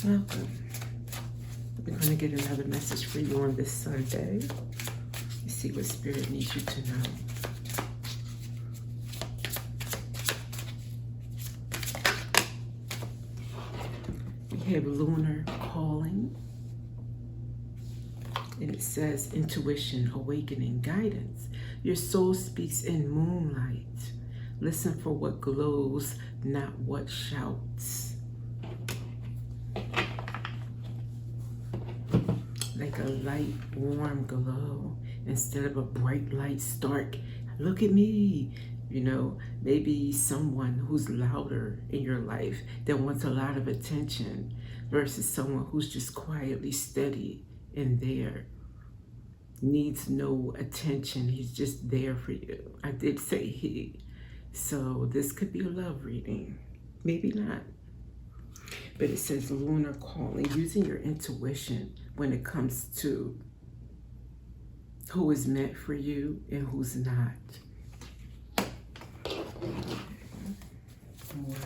Welcome. We're going to get another message for you on this Sunday. Let's see what Spirit needs you to know. We have lunar calling. And it says intuition, awakening, guidance. Your soul speaks in moonlight. Listen for what glows, not what shouts. Like a light, warm glow instead of a bright light, stark. Look at me. You know, maybe someone who's louder in your life that wants a lot of attention versus someone who's just quietly steady and there. Needs no attention. He's just there for you. I did say he. So this could be a love reading. Maybe not. But it says lunar calling, using your intuition when it comes to who is meant for you and who's not. More.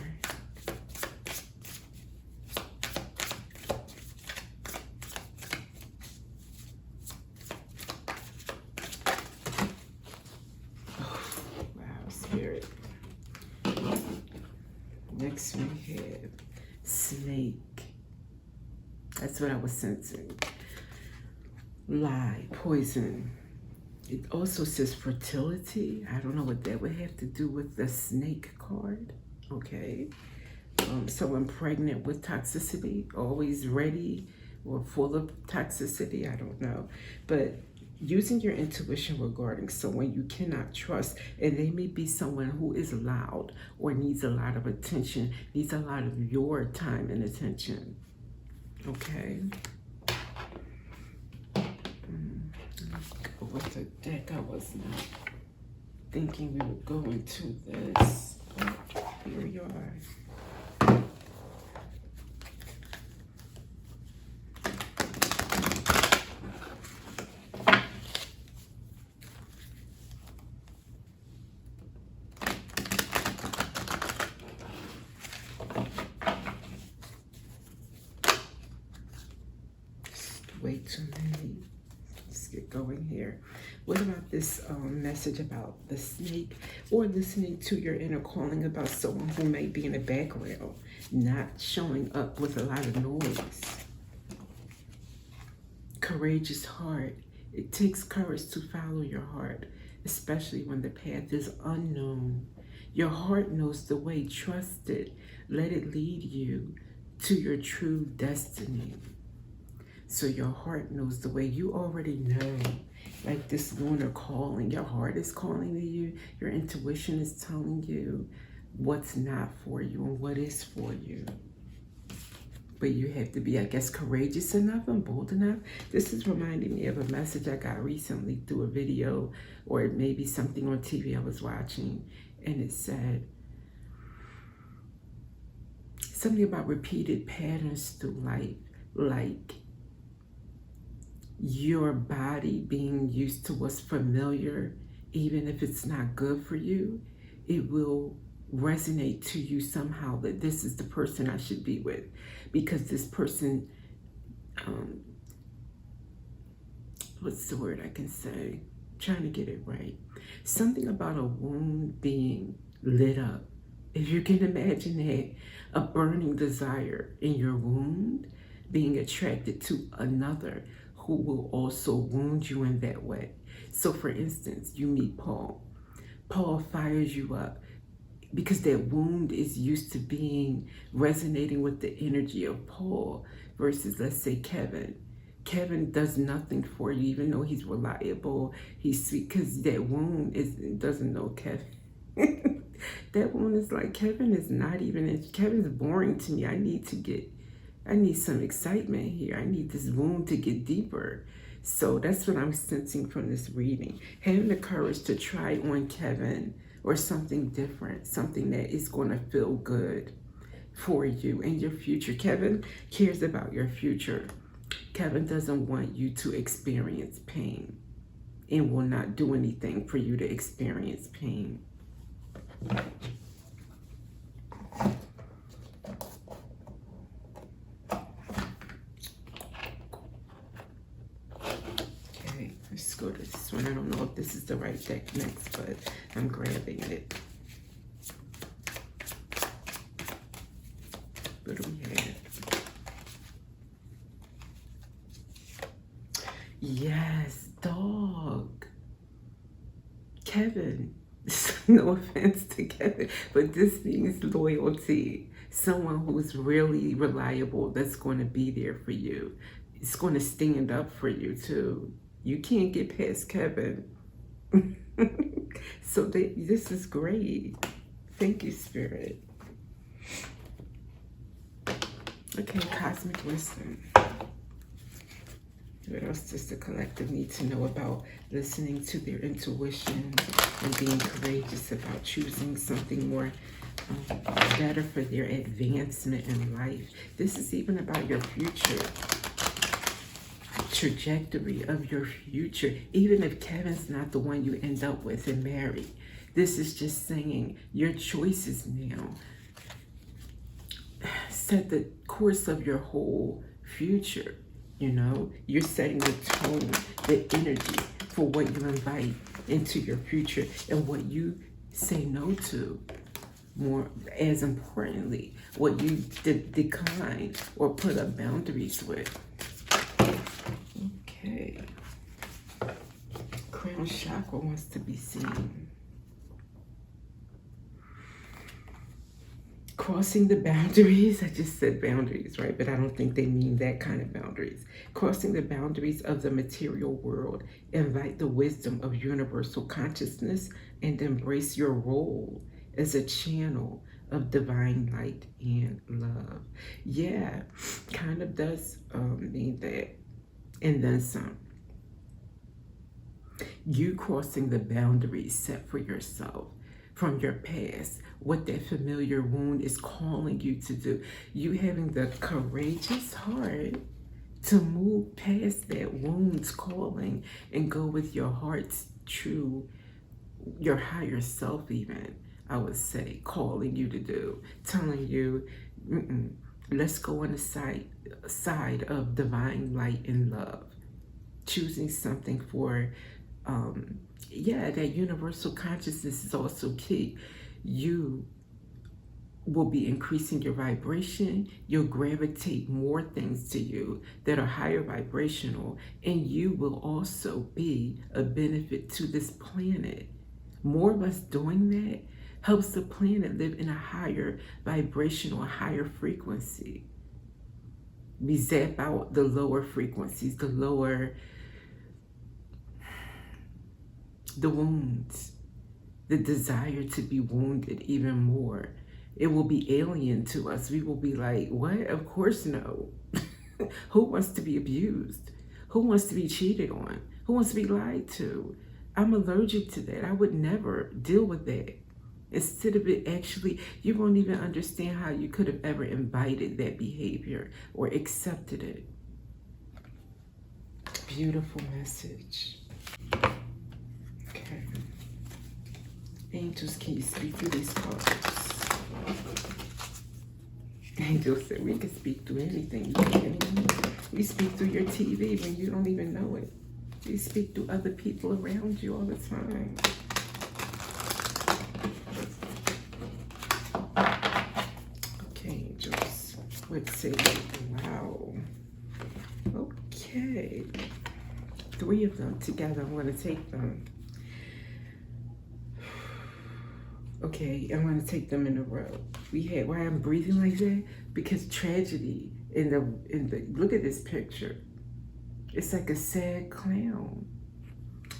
Spirit. Next we have snake. That's what I was sensing. Lie, poison. It also says fertility. I don't know what that would have to do with the snake card. Okay. Someone pregnant with toxicity, always ready or full of toxicity. I don't know. But using your intuition regarding someone you cannot trust, and they may be someone who is loud or needs a lot of attention, needs a lot of your time and attention. Okay. Go with the deck. I was not thinking we would go into this, but here you are. Way too many. Let's get going here. What about this message about the snake, or listening to your inner calling about someone who may be in the background, not showing up with a lot of noise? Courageous heart. It takes courage to follow your heart, especially when the path is unknown. Your heart knows the way. Trust it. Let it lead you to your true destiny. So your heart knows the way. You already know. Like this lunar calling. Your heart is calling to you. Your intuition is telling you what's not for you and what is for you. But you have to be, I guess, courageous enough and bold enough. This is reminding me of a message I got recently through a video, or it may be something on TV I was watching. And it said something about repeated patterns through life. Like your body being used to what's familiar, even if it's not good for you, it will resonate to you somehow that this is the person I should be with, because this person, what's the word I can say? I'm trying to get it right. Something about a wound being lit up. If you can imagine that, a burning desire in your wound, being attracted to another who will also wound you in that way. So for instance, you meet Paul. Paul fires you up because that wound is used to being resonating with the energy of Paul versus, let's say, Kevin. Kevin does nothing for you, even though he's reliable, he's sweet, because that wound doesn't know Kevin. That wound is like, Kevin is not even, Kevin's boring to me. I need some excitement here. I need this wound to get deeper. So that's what I'm sensing from this reading. Having the courage to try on Kevin or something different, something that is going to feel good for you and your future. Kevin cares about your future. Kevin doesn't want you to experience pain and will not do anything for you to experience pain. one. I don't know if this is the right deck next, but I'm grabbing it. What do we have? Yes, dog. Kevin. No offense to Kevin, but this means loyalty. Someone who's really reliable, that's going to be there for you. It's going to stand up for you too. You can't get past Kevin. So this is great. Thank you, Spirit. Okay, cosmic wisdom. What else does the collective need to know about listening to their intuition and being courageous about choosing something more better for their advancement in life? This is even about your future, trajectory of your future. Even if Kevin's not the one you end up with and marry, this is just saying your choices now set the course of your whole future. You know, you're setting the tone, the energy for what you invite into your future and what you say no to. More as importantly, what you decline or put up boundaries with. Okay. Crown chakra wants to be seen. Crossing the boundaries, I just said boundaries, right? But I don't think they mean that kind of boundaries. Crossing the boundaries of the material world, invite the wisdom of universal consciousness and embrace your role as a channel of divine light and love. Yeah, kind of does mean that. And then some. You crossing the boundaries set for yourself from your past, what that familiar wound is calling you to do. You having the courageous heart to move past that wound's calling and go with your heart's true, your higher self even, I would say, calling you to do, telling you, let's go on the side of divine light and love. Choosing something for yeah, that universal consciousness is also key. You will be increasing your vibration. You'll gravitate more things to you that are higher vibrational, and you will also be a benefit to this planet. More of us doing that helps the planet live in a higher vibrational, higher frequency. We zap out the lower frequencies, the wounds, the desire to be wounded even more. It will be alien to us. We will be like, what? Of course no. Who wants to be abused? Who wants to be cheated on? Who wants to be lied to? I'm allergic to that. I would never deal with that. Instead of it actually, you won't even understand how you could have ever invited that behavior or accepted it. Beautiful message. Okay. Angels, can you speak through these cards? Angels said we can speak through anything. We speak through your TV when you don't even know it. We speak through other people around you all the time. Okay, angels. Let's see. Wow. Okay. 3 of them together. I'm going to take them. Okay, I'm going to take them in a row. We had, why I'm breathing like that? Because tragedy in the look at this picture. It's like a sad clown.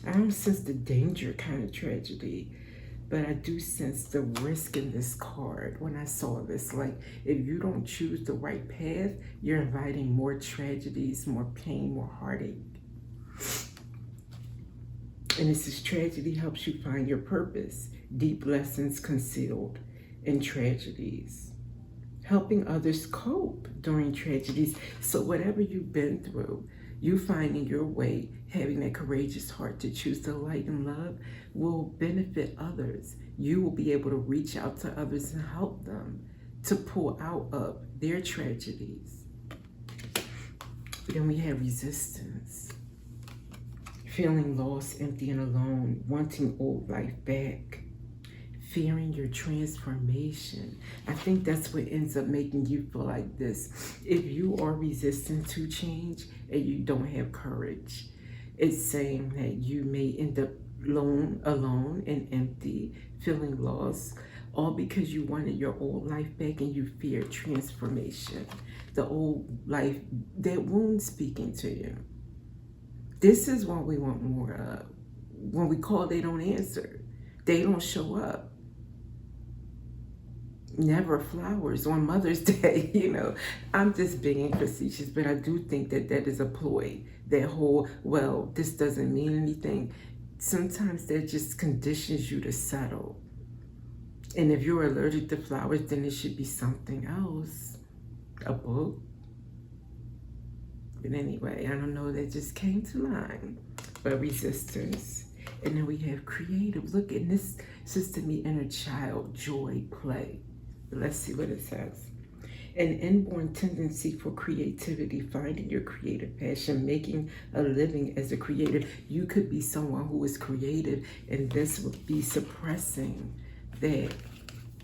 I don't sense the danger kind of tragedy, but I do sense the risk in this card when I saw this. Like, if you don't choose the right path, you're inviting more tragedies, more pain, more heartache. And this is tragedy helps you find your purpose. Deep lessons concealed in tragedies. Helping others cope during tragedies. So whatever you've been through, you finding your way, having that courageous heart to choose the light and love will benefit others. You will be able to reach out to others and help them to pull out of their tragedies. Then we have resistance. feeling lost, empty, and alone, wanting old life back, fearing your transformation. I think that's what ends up making you feel like this. If you are resistant to change and you don't have courage, it's saying that you may end up alone and empty, feeling lost, all because you wanted your old life back and you fear transformation. The old life, that wound speaking to you. This is what we want more of. When we call, they don't answer. They don't show up. Never flowers on Mother's Day, you know. I'm just being facetious, but I do think that that is a ploy. That whole, well, this doesn't mean anything. Sometimes that just conditions you to settle. And if you're allergic to flowers, then it should be something else. A book. But anyway, I don't know, that just came to mind. But resistance. And then we have creative. Look, and this is to me inner child, joy, play. Let's see what it says. An inborn tendency for creativity, finding your creative passion, making a living as a creative. You could be someone who is creative, and this would be suppressing that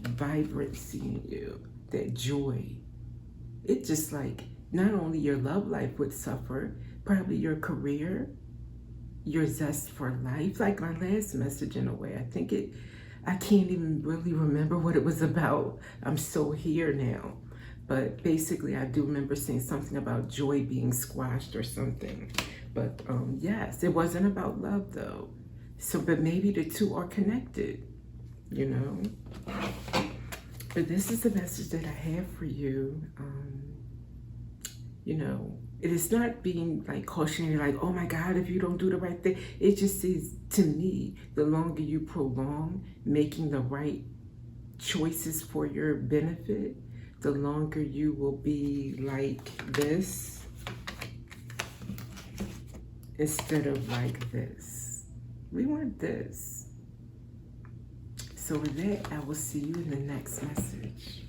vibrancy in you, that joy. It's just like not only your love life would suffer, probably your career, your zest for life. Like my last message, in a way, I can't even really remember what it was about. I'm so here now. But basically, I do remember saying something about joy being squashed or something. But yes, it wasn't about love though. So, but maybe the two are connected, you know? But this is the message that I have for you. You know, it is not being like cautionary, like, oh my God, if you don't do the right thing. It just is, to me, the longer you prolong making the right choices for your benefit, the longer you will be like this instead of like this. We want this. So with that, I will see you in the next message.